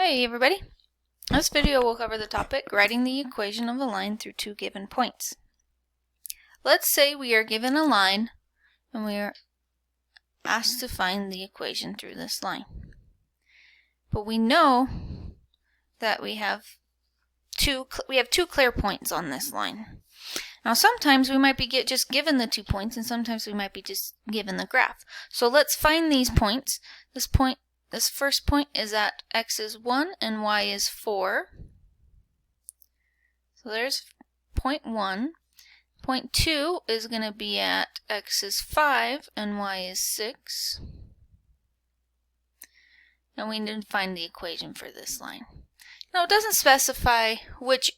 Hey everybody! This video will cover the topic writing the equation of a line through two given points. Let's say we are given a line and we are asked to find the equation through this line. But we know that we have two clear points on this line. Now sometimes we might be just given the 2 points and sometimes we might be just given the graph. So let's find these points. This first point is at x is 1 and y is 4. So there's point 1. Point 2 is going to be at x is 5 and y is 6. And we need to find the equation for this line. Now it doesn't specify which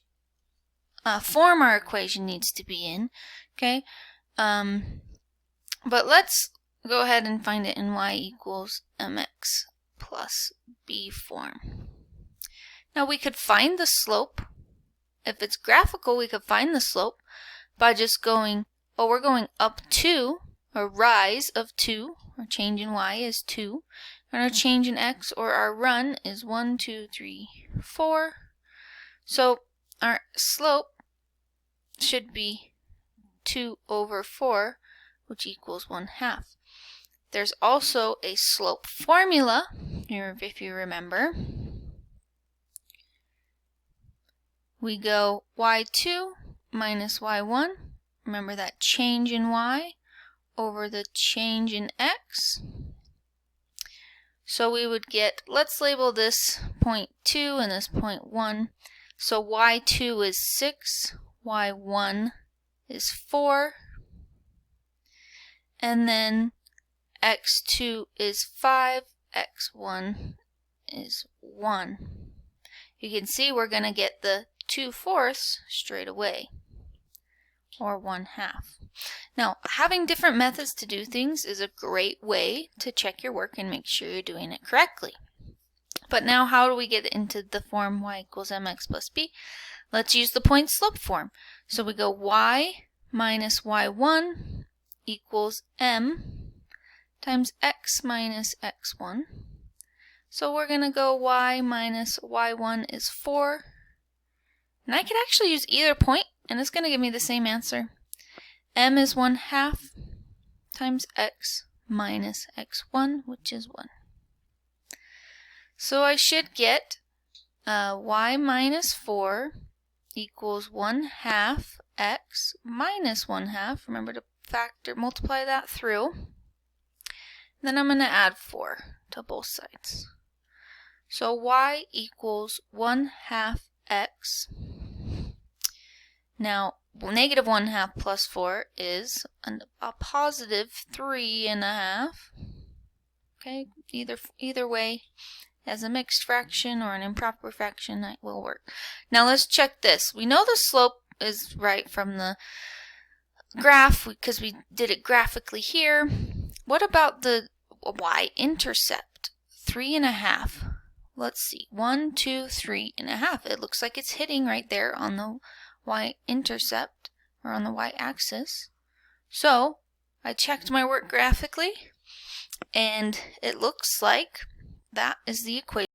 form our equation needs to be in, okay? But let's go ahead and find it in y equals mx plus b form. Now we could find the slope. If it's graphical, we could find the slope by just going, we're going up 2, a rise of 2, our change in y is 2, and our change in x, or our run, is 1, 2, 3, 4. So our slope should be 2 over 4, which equals 1/2. There's also a slope formula, if you remember. We go y2 minus y1, remember that change in y, over the change in x. So we would get, let's label this point 2 and this point 1. So y2 is 6, y1 is 4, and then x2 is 5, x1 is 1. You can see we're going to get the 2/4 straight away, or 1/2. Now, having different methods to do things is a great way to check your work and make sure you're doing it correctly. But now how do we get into the form y equals mx plus b? Let's use the point slope form. So we go y minus y1 equals m times x minus x1. So we're going to go y minus y1 is 4. And I could actually use either point, and it's going to give me the same answer. M is 1/2 times x minus x1, which is 1. So I should get y minus 4 equals 1/2 x minus 1/2. Remember to multiply that through. Then I'm going to add 4 to both sides. So y equals 1/2 x. Now, negative 1/2 plus 4 is a positive 3.5. Okay, either way, as a mixed fraction or an improper fraction, that will work. Now let's check this. We know the slope is right from the graph because we did it graphically here. What about the y-intercept? 3.5. Let's see. 1, 2, 3.5. It looks like it's hitting right there on the y-intercept, or on the y-axis. So I checked my work graphically, and it looks like that is the equation.